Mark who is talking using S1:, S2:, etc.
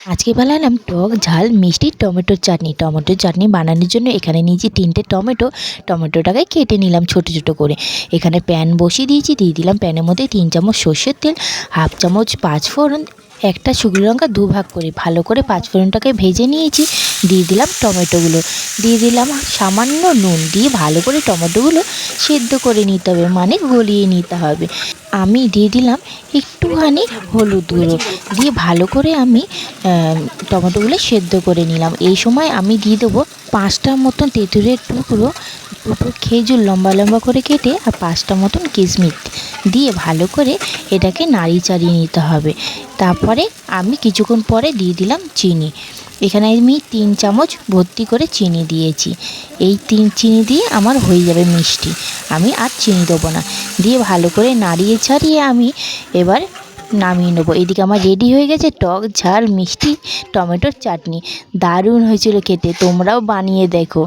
S1: আজকে বানালাম টক ঝাল মিষ্টি টমেটোর চাটনি। টমেটোর চাটনি বানানোর জন্য এখানে নিয়েছি 3টে টমেটো। টমেটোটাকে কেটে নিলাম ছোট ছোট করে। এখানে প্যান বসিয়ে দিয়েছি, দিয়ে দিলাম প্যানের মধ্যে 3 চামচ সর্ষের তেল, হাফ চামচ পাঁচফোড়ন, একটা শুকনো লঙ্কা দুভাগ করে ভালো করে পাঁচফোড়নটাকে ভেজে নিয়েছি। দিয়ে দিলাম টমেটোগুলো, দিয়ে দিলাম সামান্য নুন, দিয়ে ভালো করে টমেটোগুলো সেদ্ধ করে নিতে হবে, মানে গলিয়ে নিতে হবে। আমি দিয়ে দিলাম একটুখানি হলুদ গুঁড়ো, দিয়ে ভালো করে আমি টমেটোগুলো সেদ্ধ করে নিলাম। এই সময় আমি দিয়ে দেবো 5টা মতন তেঁতুলের টুকরো, খেজুর লম্বা লম্বা করে কেটে, আর 5টা মতন কিশমিশ দিয়ে ভালো করে এটাকে নাড়িয়ে চাড়িয়ে নিতে হবে। তারপরে আমি কিছুক্ষণ পরে দিয়ে দিলাম চিনি। এখানে আমি 3 চামচ ভর্তি করে চিনি দিয়েছি। এই চিনি দিয়ে আমার হয়ে যাবে মিষ্টি, আমি আর চিনি দেবো না। দিয়ে ভালো করে নাড়িয়ে ছাড়িয়ে আমি এবার নামিয়ে নেবো। এদিকে আমার রেডি হয়ে গেছে টক ঝাল মিষ্টি টমেটোর চাটনি। দারুণ হয়েছিল খেতে, তোমরাও বানিয়ে দেখো।